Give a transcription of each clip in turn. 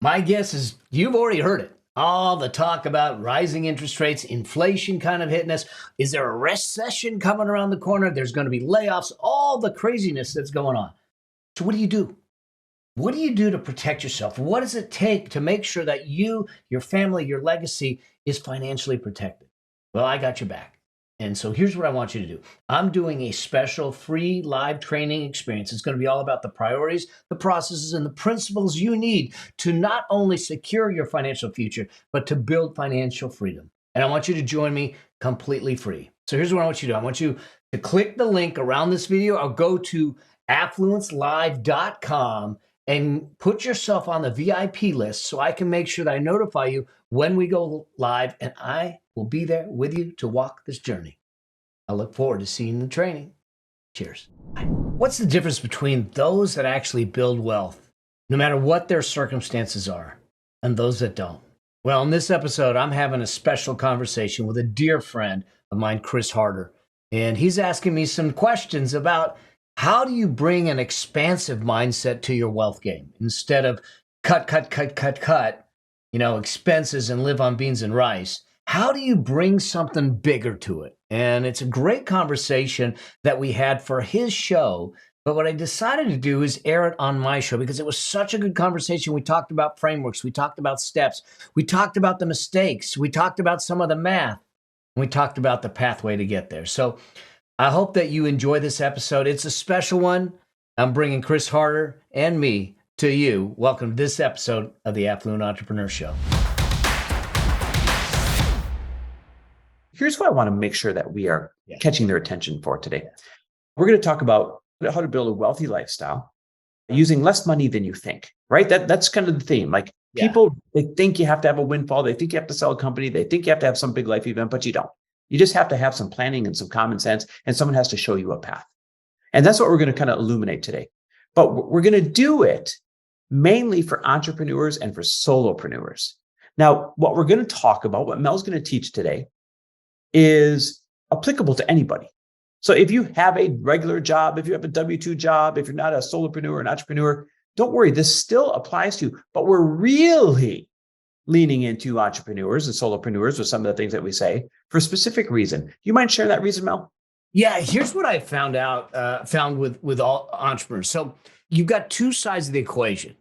My guess is you've already heard it. All the talk about rising interest rates, inflation kind of hitting us. Is there a recession coming around the corner? There's going to be layoffs, all the craziness that's going on. So, what do you do? What do you do to protect yourself? What does it take to make sure that you, your family, your legacy is financially protected? Well, I got your back. And so here's what I want you to do. I'm doing a special free live training experience. It's going to be all about the priorities, the processes, and the principles you need to not only secure your financial future, but to build financial freedom. And I want you to join me completely free. So here's what I want you to do. I want you to click the link around this video. I'll go to affluencelive.com and put yourself on the VIP list so I can make sure that I notify you when we go live, and I will be there with you to walk this journey. I look forward to seeing the training. Cheers. What's the difference between those that actually build wealth, no matter what their circumstances are, and those that don't? Well, in this episode, I'm having a special conversation with a dear friend of mine, Chris Harder, and he's asking me some questions about how do you bring an expansive mindset to your wealth game instead of cut, expenses and live on beans and rice? How do you bring something bigger to it? And it's a great conversation that we had for his show. But what I decided to do is air it on my show because it was such a good conversation. We talked about frameworks. We talked about steps. We talked about the mistakes. We talked about some of the math. And we talked about the pathway to get there. So I hope that you enjoy this episode. It's a special one. I'm bringing Chris Harder and me to you. Welcome to this episode of the Affluent Entrepreneur Show. Here's what I want to make sure that we are catching their attention for today. We're going to talk about how to build a wealthy lifestyle using less money than you think, right? That's kind of the theme. People, they think you have to have a windfall. They think you have to sell a company. They think you have to have some big life event, but you don't. You just have to have some planning and some common sense, and someone has to show you a path. And that's what we're going to kind of illuminate today. But we're going to do it mainly for entrepreneurs and for solopreneurs. Now, what we're going to talk about, what Mel's going to teach today, is applicable to anybody. So if you have a regular job, if you have a W-2 job, if you're not a solopreneur, an entrepreneur, don't worry, this still applies to you. But we're really leaning into entrepreneurs and solopreneurs with some of the things that we say for a specific reason. You mind sharing that reason, Mel? Yeah, here's what I found with all entrepreneurs. So you've got two sides of the equation.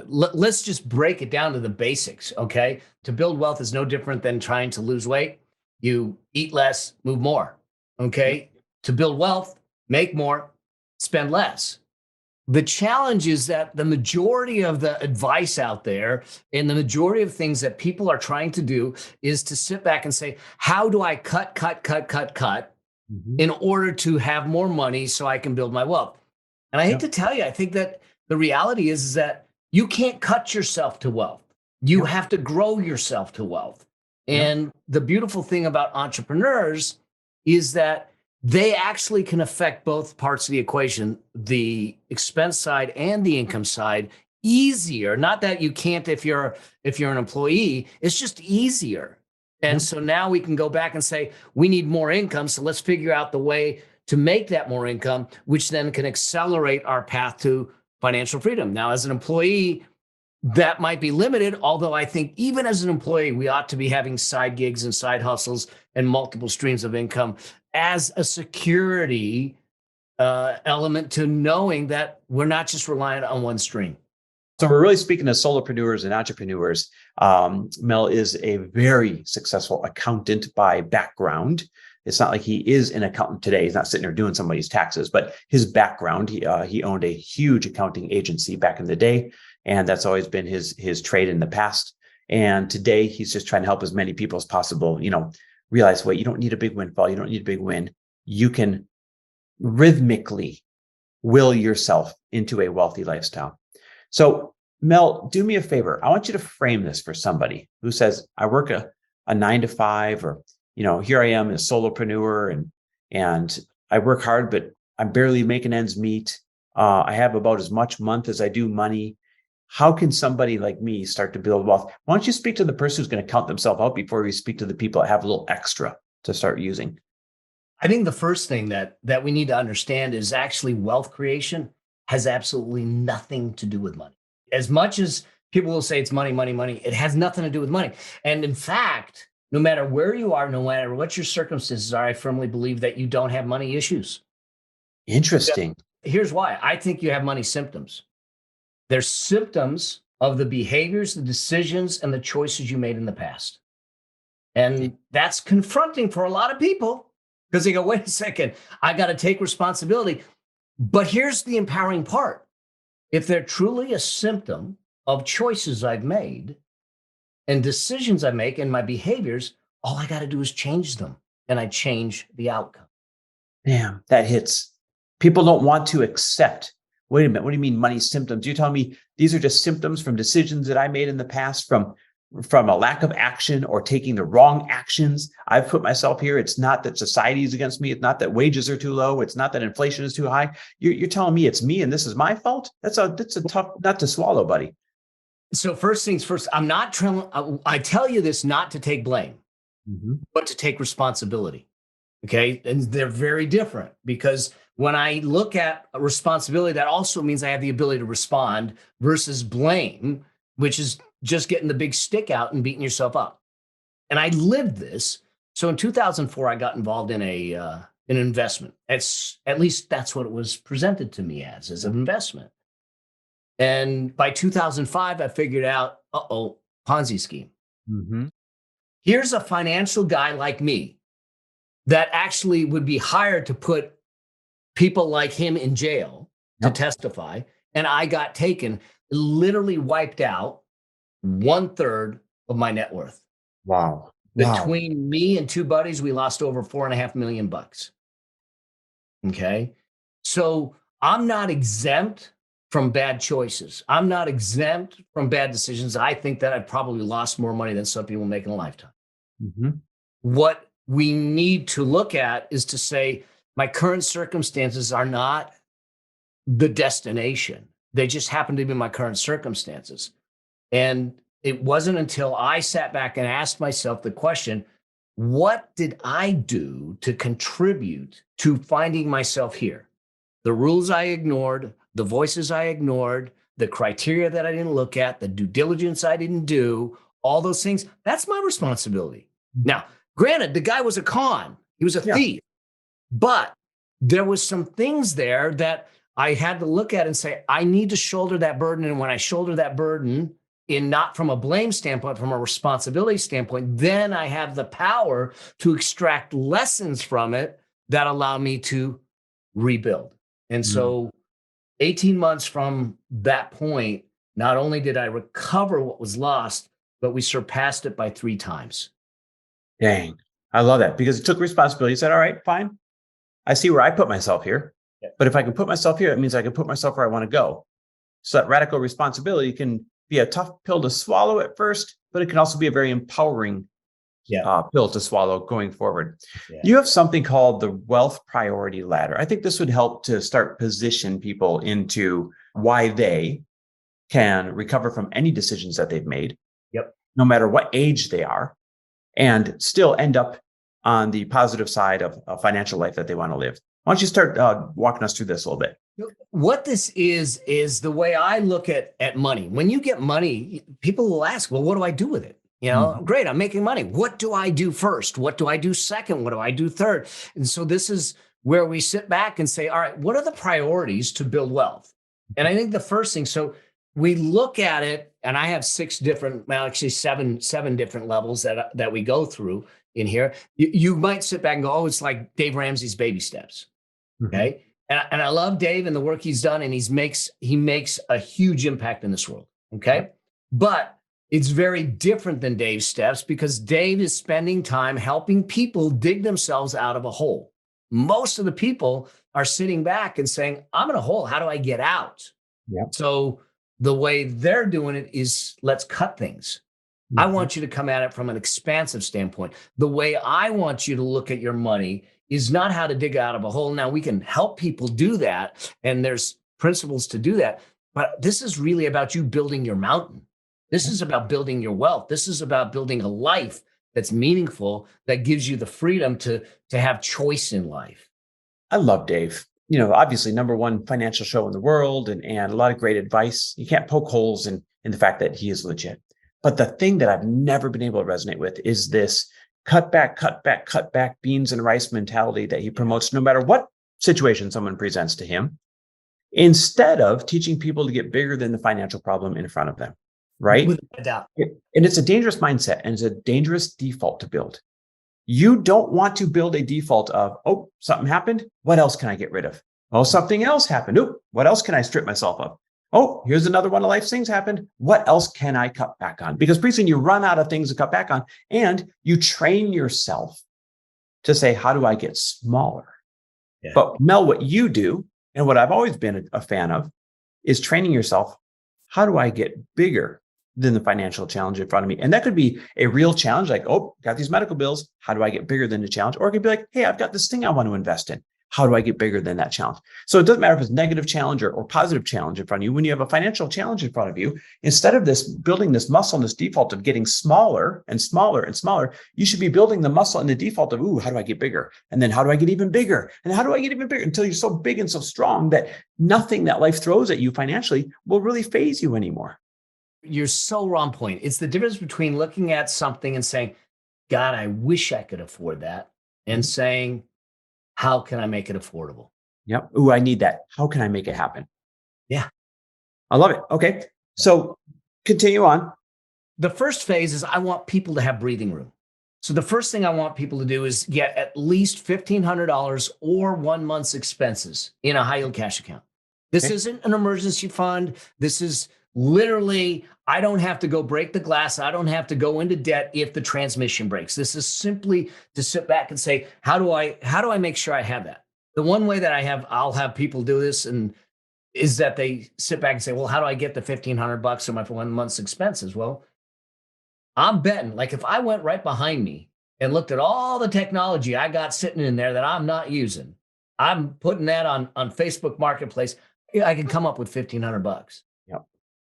Let's just break it down to the basics, okay? To build wealth is no different than trying to lose weight. You eat less, move more, okay? To build wealth, make more, spend less. The challenge is that the majority of the advice out there and the majority of things that people are trying to do is to sit back and say, how do I cut in order to have more money so I can build my wealth? And I hate to tell you, I think that the reality is that you can't cut yourself to wealth. You have to grow yourself to wealth. And the beautiful thing about entrepreneurs is that they actually can affect both parts of the equation, the expense side and the income side, easier. Not that you can't if you're an employee, it's just easier. And so now we can go back and say, we need more income. So let's figure out the way to make that more income, which then can accelerate our path to financial freedom. Now, as an employee, that might be limited, although I think even as an employee, we ought to be having side gigs and side hustles and multiple streams of income as a security element to knowing that we're not just reliant on one stream. So we're really speaking to solopreneurs and entrepreneurs. Mel is a very successful accountant by background. It's not like he is an accountant today. He's not sitting there doing somebody's taxes, but his background, he owned a huge accounting agency back in the day. And that's always been his trade in the past. And today he's just trying to help as many people as possible, realize, wait, you don't need a big windfall. You don't need a big win. You can rhythmically will yourself into a wealthy lifestyle. So Mel, do me a favor. I want you to frame this for somebody who says, I work a 9 to 5, or, here I am, a solopreneur, and I work hard, but I'm barely making ends meet. I have about as much month as I do money. How can somebody like me start to build wealth? Why don't you speak to the person who's going to count themselves out before we speak to the people that have a little extra to start using? I think the first thing that we need to understand is actually wealth creation has absolutely nothing to do with money. As much as People will say it's money, money, money. It has nothing to do with money. And in fact, no matter where you are, no matter what your circumstances are, I firmly believe that you don't have money issues. Interesting. Here's why. I think you have money symptoms. They're symptoms of the behaviors, the decisions, and the choices you made in the past. And that's confronting for a lot of people because they go, wait a second, I got to take responsibility. But here's the empowering part. If they're truly a symptom of choices I've made and decisions I make and my behaviors, all I got to do is change them and I change the outcome. Damn, that hits. People don't want to accept. Wait a minute. What do you mean money symptoms? You're telling me these are just symptoms from decisions that I made in the past, from a lack of action or taking the wrong actions. I've put myself here. It's not that society is against me. It's not that wages are too low. It's not that inflation is too high. You're telling me it's me and this is my fault? That's a tough nut to swallow, buddy. So first things first, I'm not trying. I tell you this not to take blame, but to take responsibility. Okay. And they're very different because when I look at a responsibility, that also means I have the ability to respond versus blame, which is just getting the big stick out and beating yourself up. And I lived this. So in 2004, I got involved in an investment. At least that's what it was presented to me as an investment. And by 2005, I figured out, Ponzi scheme. Here's a financial guy like me that actually would be hired to put people like him in jail to testify. And I got taken, literally wiped out 1/3 of my net worth. Wow. Between me and two buddies, we lost over $4.5 million. Okay. So I'm not exempt from bad choices. I'm not exempt from bad decisions. I think that I've probably lost more money than some people make in a lifetime. What we need to look at is to say, my current circumstances are not the destination. They just happen to be my current circumstances. And it wasn't until I sat back and asked myself the question, what did I do to contribute to finding myself here? The rules I ignored, the voices I ignored, the criteria that I didn't look at, the due diligence I didn't do, all those things, that's my responsibility. Now, granted, the guy was a con. He was a thief. But there was some things there that I had to look at and say, I need to shoulder that burden. And when I shoulder that burden, not from a blame standpoint, from a responsibility standpoint, then I have the power to extract lessons from it that allow me to rebuild. And so 18 months from that point, not only did I recover what was lost, but we surpassed it by 3 times. Dang. I love that because it took responsibility. He said, all right, fine. I see where I put myself here, but if I can put myself here, it means I can put myself where I want to go. So that radical responsibility can be a tough pill to swallow at first, but it can also be a very empowering pill to swallow going forward. You have something called the wealth priority ladder. I think this would help to start position people into why they can recover from any decisions that they've made, no matter what age they are, and still end up on the positive side of a financial life that they want to live. Why don't you start walking us through this a little bit? What this is the way I look at money. When you get money, people will ask, well, what do I do with it? Great, I'm making money. What do I do first? What do I do second? What do I do third? And so this is where we sit back and say, all right, what are the priorities to build wealth? And I think the first thing, so we look at it, and I have 6 different, well, actually seven different levels that we go through in here. You might sit back and go, oh, it's like Dave Ramsey's baby steps. Okay. And I love Dave and the work he's done, and he makes a huge impact in this world. Okay. But it's very different than Dave's steps because Dave is spending time helping people dig themselves out of a hole. Most of the people are sitting back and saying, I'm in a hole. How do I get out? So the way they're doing it is let's cut things. I want you to come at it from an expansive standpoint. The way I want you to look at your money is not how to dig out of a hole. Now, we can help people do that, and there's principles to do that, but this is really about you building your mountain. This is about building your wealth. This is about building a life that's meaningful, that gives you the freedom to have choice in life. I love Dave. Obviously, #1 financial show in the world and a lot of great advice. You can't poke holes in in the fact that he is legit. But the thing that I've never been able to resonate with is this cut back beans and rice mentality that he promotes no matter what situation someone presents to him, instead of teaching people to get bigger than the financial problem in front of them, right? Without a doubt. And it's a dangerous mindset, and it's a dangerous default to build. You don't want to build a default of, oh, something happened. What else can I get rid of? Oh, something else happened. Oh, what else can I strip myself of? Oh, here's another one of life's things happened. What else can I cut back on? Because pretty soon you run out of things to cut back on, and you train yourself to say, how do I get smaller? Yeah. But Mel, what you do, and what I've always been a fan of, is training yourself. How do I get bigger than the financial challenge in front of me? And that could be a real challenge, like, oh, got these medical bills. How do I get bigger than the challenge? Or it could be like, hey, I've got this thing I want to invest in. How do I get bigger than that challenge? So it doesn't matter if it's negative challenge or positive challenge in front of you. When you have a financial challenge in front of you, instead of this building this muscle and this default of getting smaller and smaller and smaller, you should be building the muscle and the default of, ooh, how do I get bigger? And then how do I get even bigger? And how do I get even bigger? Until you're so big and so strong that nothing that life throws at you financially will really faze you anymore. You're so on point. It's the difference between looking at something and saying, God, I wish I could afford that, and saying, how can I make it affordable? Yep. Ooh, I need that. How can I make it happen? Yeah. I love it. Okay. So continue on. The first phase is I want people to have breathing room. So the first thing I want people to do is get at least $1,500 or 1 month's expenses in a high yield cash account. This isn't an emergency fund. This is literally, I don't have to go break the glass. I don't have to go into debt if the transmission breaks. This is simply to sit back and say, how do I make sure I have that? The one way that I'll have people do this and is that they sit back and say, well, how do I get the $1,500 or my 1 month's expenses? Well, I'm betting, like, if I went right behind me and looked at all the technology I got sitting in there that I'm not using, I'm putting that on Facebook Marketplace, I can come up with $1,500.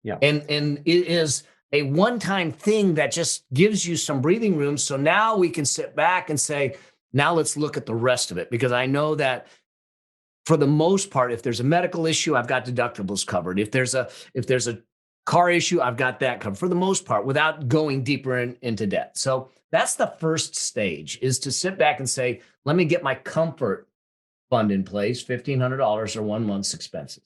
Yeah. And it is a one-time thing that just gives you some breathing room. So now we can sit back and say, now let's look at the rest of it. Because I know that for the most part, if there's a medical issue, I've got deductibles covered. If there's a car issue, I've got that covered for the most part without going deeper into debt. So that's the first stage, is to sit back and say, let me get my comfort fund in place, $1,500 or 1 month's expenses.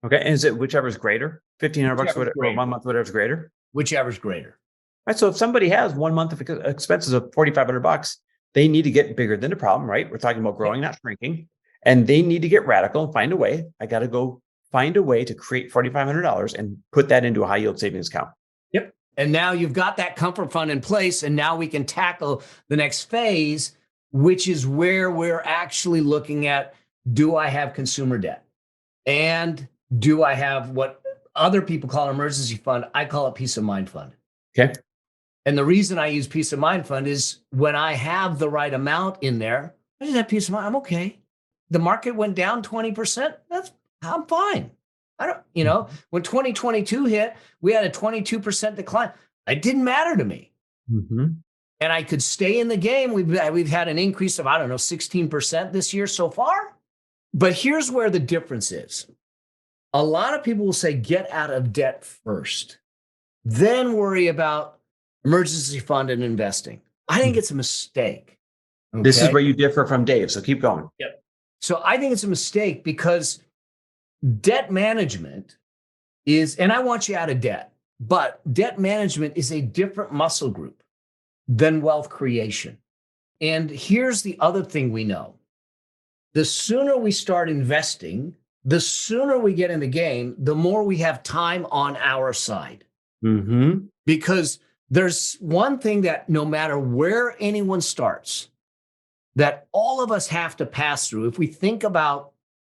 Okay. And is it whichever's greater? $1,500 or 1 month, whatever's greater? Whichever's greater. Right. So if somebody has 1 month of expenses of $4,500, they need to get bigger than the problem, right? We're talking about growing, not shrinking. And they need to get radical and find a way. I got to go find a way to create $4,500 and put that into a high yield savings account. Yep. And now you've got that comfort fund in place. And now we can tackle the next phase, which is where we're actually looking at, do I have consumer debt? And do I have what other people call an emergency fund? I call it peace of mind fund. Okay. And the reason I use peace of mind fund is when I have the right amount in there, I just have peace of mind. I'm okay. The market went down 20%. I'm fine. When 2022 hit, we had a 22% decline. It didn't matter to me. Mm-hmm. And I could stay in the game. We've had an increase of, 16% this year so far. But here's where the difference is. A lot of people will say, get out of debt first, then worry about emergency fund and investing. I think it's a mistake. Okay? This is where you differ from Dave. So keep going. Yep. So I think it's a mistake because debt management is, and I want you out of debt, but debt management is a different muscle group than wealth creation. And here's the other thing we know. The sooner we start investing, the sooner we get in the game, the more we have time on our side. Mm-hmm. Because there's one thing that no matter where anyone starts, that all of us have to pass through. If we think about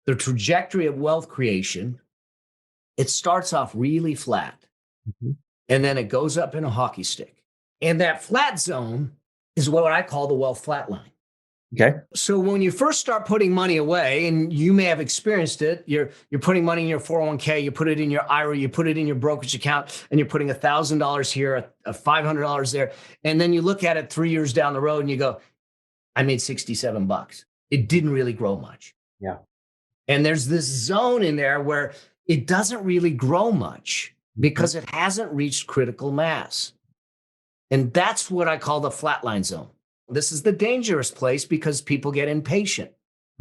the trajectory of wealth creation, it starts off really flat. Mm-hmm. And then it goes up in a hockey stick. And that flat zone is what I call the wealth flat line. Okay. So when you first start putting money away, and you may have experienced it, you're putting money in your 401k, you put it in your IRA, you put it in your brokerage account, and you're putting $1,000 here, $500 there. And then you look at it 3 years down the road and you go, I made $67. It didn't really grow much. Yeah. And there's this zone in there where it doesn't really grow much. because it hasn't reached critical mass. And that's what I call the flatline zone. This is the dangerous place because people get impatient.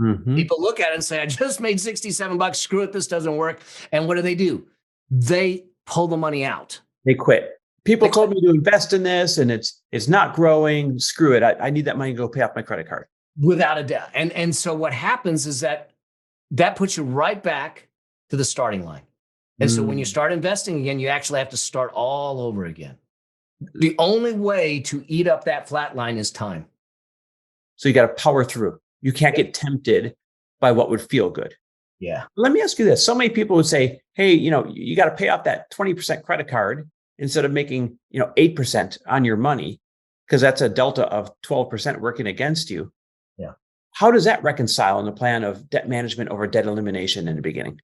Mm-hmm. People look at it and say, I just made 67 bucks. Screw it. This doesn't work. And what do? They pull the money out. They quit. People told me to invest in this and it's not growing. Screw it. I need that money to go pay off my credit card. Without a doubt. And so what happens is that puts you right back to the starting line. And so when you start investing again, you actually have to start all over again. The only way to eat up that flat line is time. So you got to power through. You can't get tempted by what would feel good. Yeah. Let me ask you this. So many people would say, hey, you got to pay off that 20% credit card instead of making, 8% on your money, because that's a delta of 12% working against you. Yeah. How does that reconcile in the plan of debt management over debt elimination in the beginning?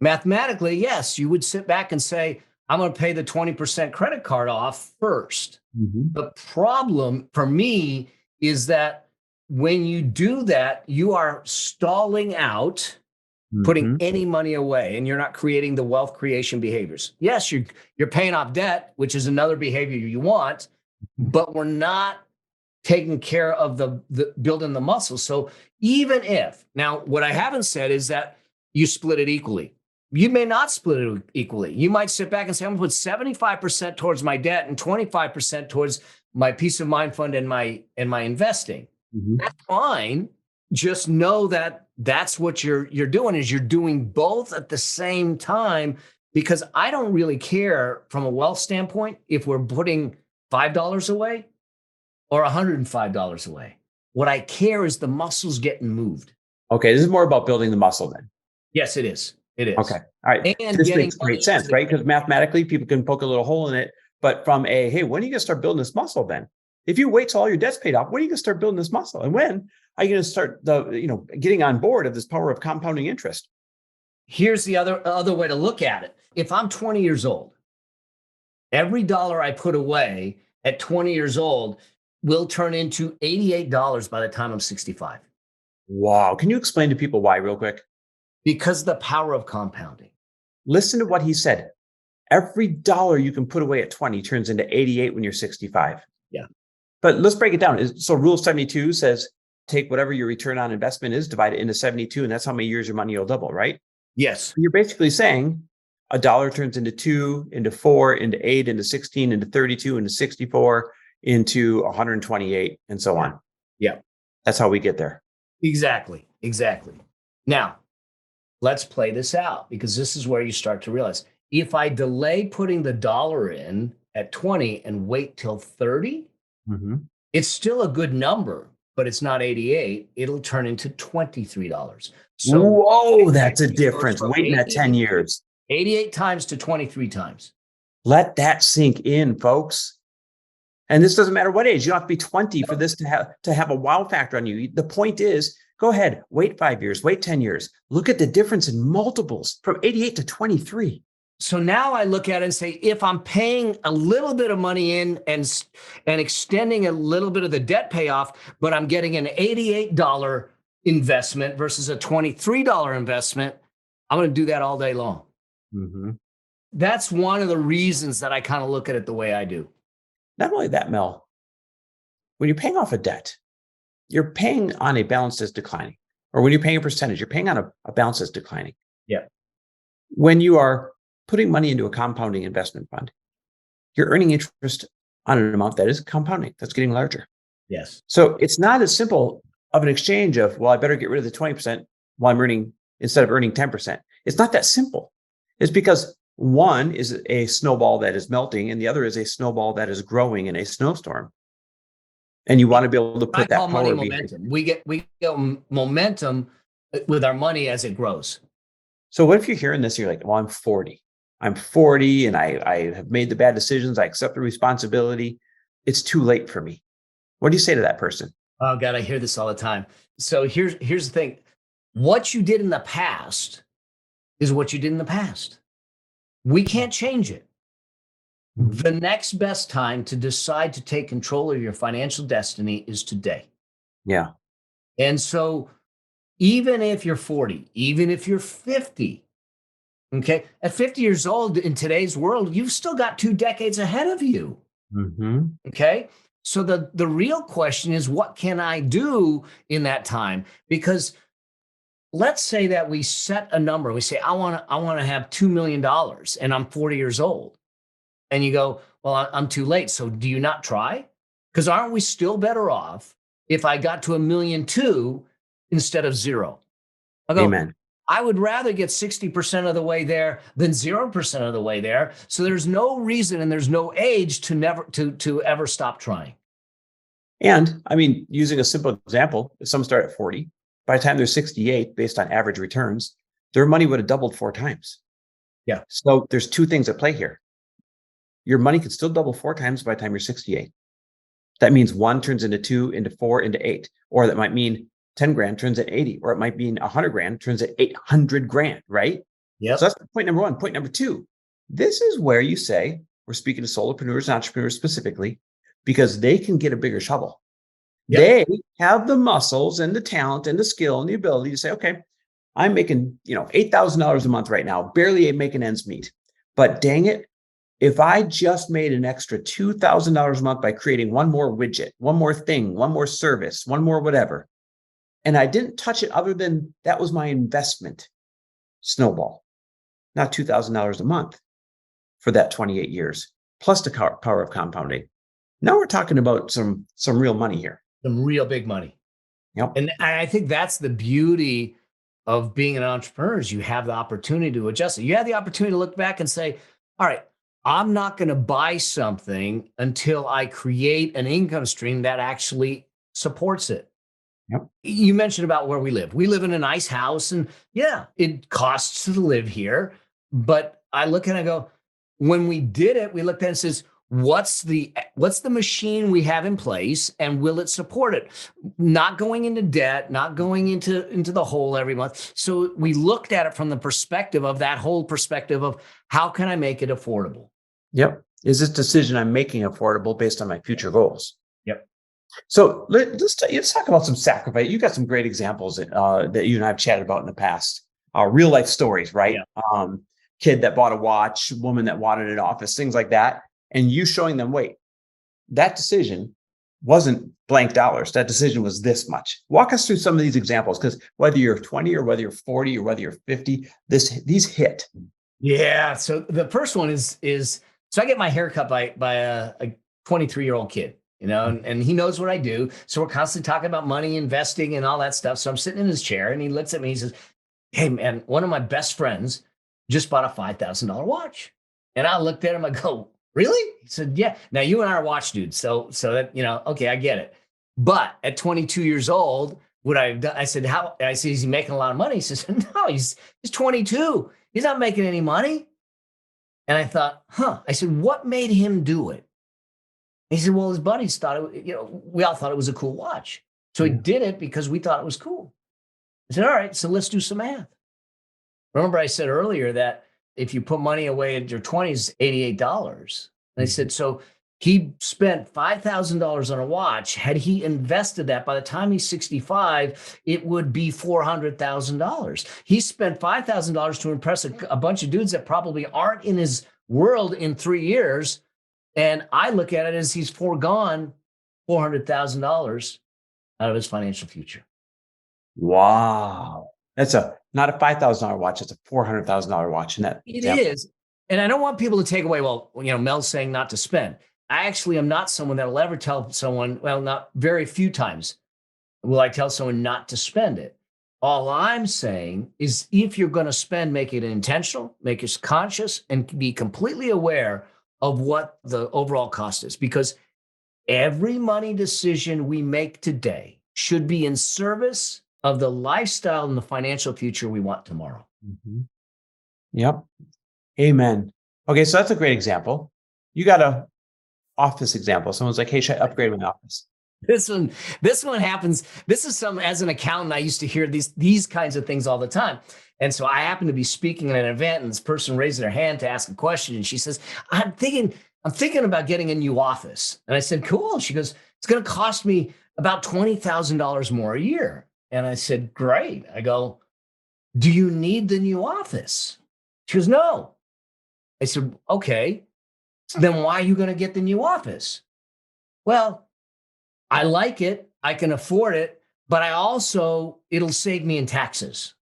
Mathematically, yes, you would sit back and say, I'm going to pay the 20% credit card off first. Mm-hmm. The problem for me is that when you do that, you are stalling out, putting any money away, and you're not creating the wealth creation behaviors. Yes, you're paying off debt, which is another behavior you want, but we're not taking care of the building the muscle. So even if, now what I haven't said is that you split it equally. You may not split it equally. You might sit back and say, I'm going to put 75% towards my debt and 25% towards my peace of mind fund and my investing. Mm-hmm. That's fine. Just know that that's what you're doing, is you're doing both at the same time, because I don't really care from a wealth standpoint if we're putting $5 away or $105 away. What I care is the muscles getting moved. Okay, this is more about building the muscle then. Yes, it is. It is. Okay. All right. And this getting makes great sense, right? Because mathematically, people can poke a little hole in it. But from hey, when are you going to start building this muscle then? If you wait till all your debt's paid off, when are you going to start building this muscle? And when are you going to start getting on board of this power of compounding interest? Here's the other way to look at it. If I'm 20 years old, every dollar I put away at 20 years old will turn into $88 by the time I'm 65. Wow. Can you explain to people why real quick? Because the power of compounding. Listen to what he said. Every dollar you can put away at 20 turns into 88 when you're 65. Yeah. But let's break it down. So rule 72 says, take whatever your return on investment is, divide it into 72, and that's how many years your money will double, right? Yes. You're basically saying a dollar turns into 2, into 4, into 8, into 16, into 32, into 64, into 128, and so on. Yeah. That's how we get there. Exactly. Now, let's play this out, because this is where you start to realize, if I delay putting the dollar in at 20 and wait till 30, it's still a good number, but it's not 88. It'll turn into $23. So whoa, that's a difference. Waiting at 10 years. 88 times to 23 times. Let that sink in, folks. And this doesn't matter what age. You don't have to be 20 for this to have a wow factor on you. The point is, go ahead, wait 5 years, wait 10 years. Look at the difference in multiples from 88 to 23. So now I look at it and say, if I'm paying a little bit of money in and extending a little bit of the debt payoff, but I'm getting an $88 investment versus a $23 investment, I'm going to do that all day long. That's one of the reasons that I kind of look at it the way I do. Not only that, Mel, when you're paying off a debt, you're paying on a balance that's declining. Or when you're paying a percentage, you're paying on a balance that's declining. Yeah. When you are putting money into a compounding investment fund, you're earning interest on an amount that is compounding, that's getting larger. Yes. So it's not as simple of an exchange of, well, I better get rid of the 20% while I'm earning, instead of earning 10%. It's not that simple. It's because one is a snowball that is melting and the other is a snowball that is growing in a snowstorm. And you want to be able to put that power money momentum. We get momentum with our money as it grows. So what if you're hearing this, you're like, well, I'm 40 and I have made the bad decisions. I accept the responsibility. It's too late for me. What do you say to that person? Oh God, I hear this all the time. So here's the thing. What you did in the past is what you did in the past. We can't change it. The next best time to decide to take control of your financial destiny is today. Yeah. And so even if you're 40, even if you're 50, Okay. At 50 years old in today's world, you've still got 2 decades ahead of you. Hmm. Okay. So the real question is, what can I do in that time? Because let's say that we set a number. We say, I want to have $2 million and I'm 40 years old. And you go, well, I'm too late. So do you not try? Because aren't we still better off if I got to 1,200,000 instead of zero? I go, Amen. I would rather get 60% of the way there than 0% of the way there. So there's no reason and there's no age to never to ever stop trying. And I mean, using a simple example, if someone started at 40, by the time they're 68, based on average returns, their money would have doubled 4 times. Yeah. So there's two things at play here. Your money could still double 4 times by the time you're 68. That means one turns into two, into four, into eight. Or that might mean 10 grand turns at 80, or it might mean 100 grand turns at 800 grand, right? So Yep. that's point number one. Point number two, this is where you say, we're speaking to solopreneurs and entrepreneurs specifically, because they can get a bigger shovel. Yep. They have the muscles and the talent and the skill and the ability to say, okay, I'm making, $8,000 a month right now, barely making ends meet. But dang it, if I just made an extra $2,000 a month by creating one more widget, one more thing, one more service, one more whatever, and I didn't touch it other than that was my investment, snowball, not $2,000 a month for that 28 years, plus the power of compounding. Now we're talking about some real money here. Some real big money. Yep. And I think that's the beauty of being an entrepreneur is you have the opportunity to adjust it. You have the opportunity to look back and say, all right, I'm not going to buy something until I create an income stream that actually supports it. Yep. You mentioned about where we live. We live in a nice house and yeah, it costs to live here. But I look and I go, when we did it, we looked at it and says, what's the machine we have in place and will it support it? Not going into debt, not going into the hole every month. So we looked at it from the perspective of that whole perspective of how can I make it affordable? Yep. Is this decision I'm making affordable based on my future goals? Yep. So let's talk about some sacrifice. You got some great examples that you and I have chatted about in the past. Real life stories, right? Yeah. Kid that bought a watch, woman that wanted an office, things like that. And you showing them, wait, that decision wasn't blank dollars. That decision was this much. Walk us through some of these examples, because whether you're 20 or whether you're 40 or whether you're 50, these hit. Yeah. So the first one is so I get my hair cut by a 23-year-old kid, and he knows what I do. So we're constantly talking about money, investing, and all that stuff. So I'm sitting in his chair and he looks at me, he says, hey man, one of my best friends just bought a $5,000 watch. And I looked at him, I go, really? He said, yeah. Now you and I are watch dudes. So that, okay, I get it. But at 22 years old, what I've done, I said, is he making a lot of money? He says, no, he's 22. He's not making any money. And I thought, I said, what made him do it? He said, well, his buddies thought we all thought it was a cool watch. So he did it because we thought it was cool. I said, all right, so let's do some math. Remember I said earlier that if you put money away at your 20s, $88. And I said, so he spent $5,000 on a watch. Had he invested that, by the time he's 65, it would be $400,000. He spent $5,000 to impress a bunch of dudes that probably aren't in his world in 3 years. And I look at it as he's foregone $400,000 out of his financial future. Wow. That's not a $5,000 watch. It's a $400,000 watch. In that It example. is. And I don't want people to take away, well, Mel's saying not to spend. I actually am not someone that will ever tell someone, well, not very few times will I tell someone not to spend it. All I'm saying is if you're going to spend, make it intentional, make it conscious, and be completely aware of what the overall cost is. Because every money decision we make today should be in service of the lifestyle and the financial future we want tomorrow. Mm-hmm. Yep. Amen. Okay, so that's a great example. You got a office example. Someone's like, hey, should I upgrade my office? This one happens. This is as an accountant, I used to hear these kinds of things all the time. And so I happened to be speaking at an event and this person raised their hand to ask a question. And she says, I'm thinking about getting a new office. And I said, cool. She goes, it's going to cost me about $20,000 more a year. And I said, great. I go, do you need the new office? She goes, no. I said, okay. So then why are you going to get the new office? Well, I like it. I can afford it, but it'll save me in taxes.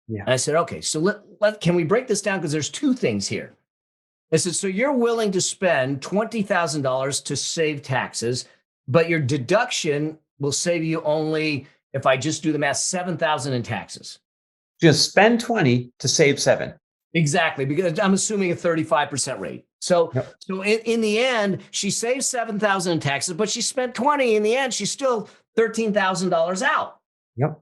Yeah. And I said, okay, so can we break this down? Because there's two things here. I said, so you're willing to spend $20,000 to save taxes, but your deduction will save you only, if I just do the math, $7,000 in taxes. Just spend 20 to save 7. Exactly, because I'm assuming a 35% rate. So, Yep. so in the end, she saved $7,000 in taxes, but she spent 20. In the end, she's still $13,000 out. Yep.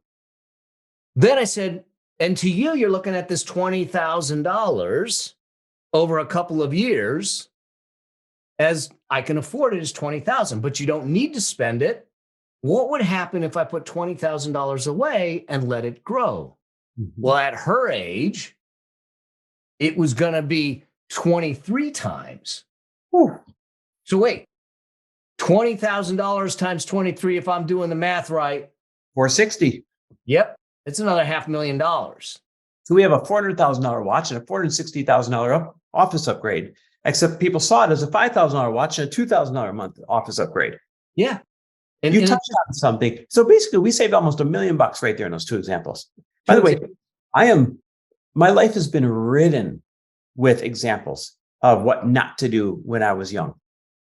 Then I said, and to you, you're looking at this $20,000 over a couple of years as I can afford it is 20,000, but you don't need to spend it. What would happen if I put $20,000 away and let it grow? Mm-hmm. Well, at her age, it was going to be 23 times. Whew. So wait, $20,000 times 23, if I'm doing the math right. 460. Yep. It's another $500,000. So we have a $400,000 watch and a $460,000 office upgrade, except people saw it as a $5,000 watch and a $2,000 a month office upgrade. Yeah. And you touched on something. So basically we saved almost $1 million right there in those two examples. By the way, my life has been ridden with examples of what not to do when I was young.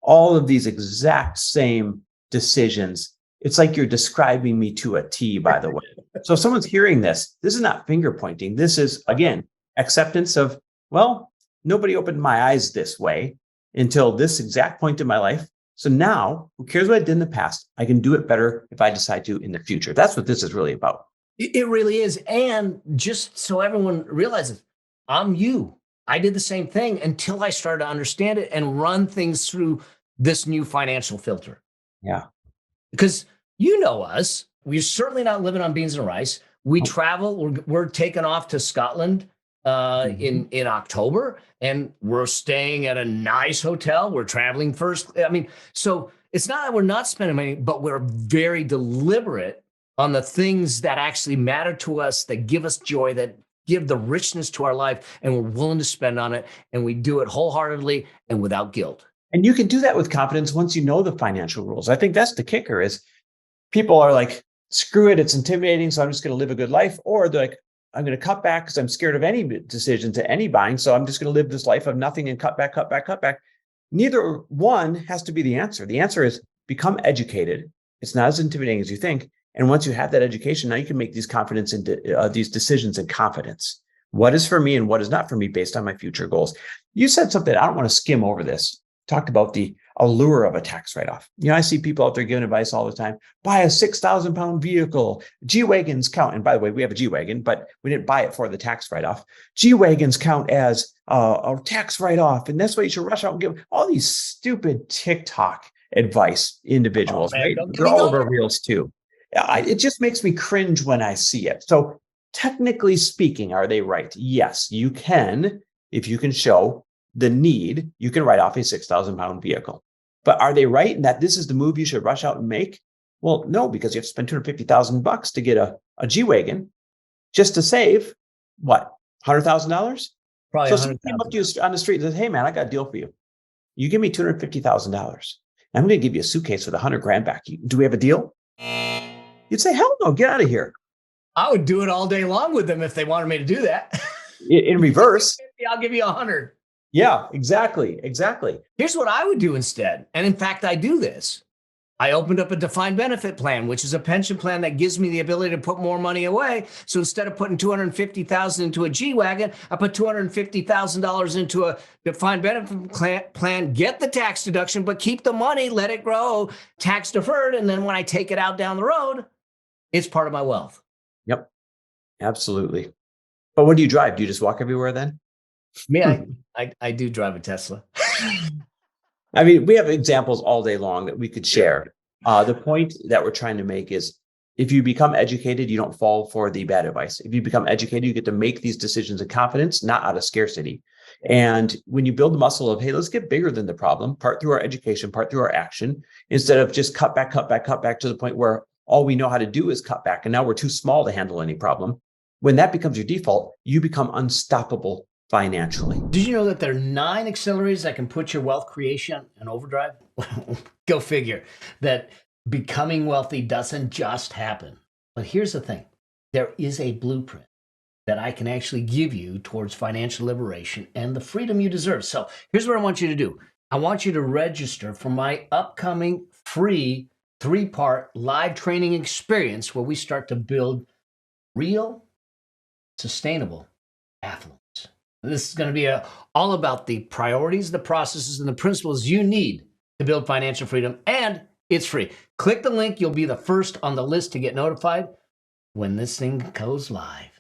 All of these exact same decisions. It's like you're describing me to a T, by the way. So if someone's hearing this is not finger pointing. This is, again, acceptance of, well, nobody opened my eyes this way until this exact point in my life. So now, who cares what I did in the past? I can do it better if I decide to in the future. That's what this is really about. It really is. And just so everyone realizes, I'm you. I did the same thing until I started to understand it and run things through this new financial filter. Yeah. Because you know us, we're certainly not living on beans and rice. We travel, we're taking off to Scotland in October, and we're staying at a nice hotel. We're traveling first. I mean, so it's not that we're not spending money, but we're very deliberate on the things that actually matter to us, that give us joy, that give the richness to our life, and we're willing to spend on it. And we do it wholeheartedly and without guilt. And you can do that with confidence once you know the financial rules. I think that's the kicker is people are like, screw it, it's intimidating, so I'm just going to live a good life. Or they're like, I'm going to cut back because I'm scared of any decision to any buying. So I'm just going to live this life of nothing and cut back, cut back, cut back. Neither one has to be the answer. The answer is become educated. It's not as intimidating as you think. And once you have that education, now you can make these these decisions in confidence. What is for me and what is not for me based on my future goals. You said something, I don't want to skim over this. Talked about the allure of a tax write-off. You know, I see people out there giving advice all the time. Buy a 6,000-pound vehicle. G-Wagons count. And by the way, we have a G-Wagon, but we didn't buy it for the tax write-off. G-Wagons count as a tax write-off. And that's why you should rush out and give all these stupid TikTok advice individuals. Right? They're all over reels too. It just makes me cringe when I see it. So technically speaking, are they right? Yes, you can. If you can show the need, you can write off a 6,000-pound vehicle. But are they right in that this is the move you should rush out and make? Well, no, because you have to spend $250,000 to get a G-Wagon just to save what, $100,000? Probably. So someone came up to you on the street and says, "Hey man, I got a deal for you. You give me $250,000. I'm going to give you a suitcase with $100,000 back. Do we have a deal?" You'd say, "Hell no, get out of here." I would do it all day long with them if they wanted me to do that. In reverse. I'll give you 100. Yeah, exactly. Here's what I would do instead. And in fact, I do this. I opened up a defined benefit plan, which is a pension plan that gives me the ability to put more money away. So instead of putting $250,000 into a G-Wagon, I put $250,000 into a defined benefit plan, get the tax deduction, but keep the money, let it grow, tax deferred. And then when I take it out down the road, it's part of my wealth. Yep, absolutely. But what do you drive? Do you just walk everywhere then? Me, I do drive a Tesla. I mean, we have examples all day long that we could share. The point that we're trying to make is if you become educated, you don't fall for the bad advice. If you become educated, you get to make these decisions in confidence, not out of scarcity. And when you build the muscle of, hey, let's get bigger than the problem, part through our education, part through our action, instead of just cut back to the point where all we know how to do is cut back. And now we're too small to handle any problem. When that becomes your default, you become unstoppable financially. Did you know that there are 9 accelerators that can put your wealth creation in overdrive? Go figure that becoming wealthy doesn't just happen. But here's the thing. There is a blueprint that I can actually give you towards financial liberation and the freedom you deserve. So here's what I want you to do. I want you to register for my upcoming free 3-part live training experience where we start to build real, sustainable affluence. This is going to be all about the priorities, the processes, and the principles you need to build financial freedom, and it's free. Click the link. You'll be the first on the list to get notified when this thing goes live.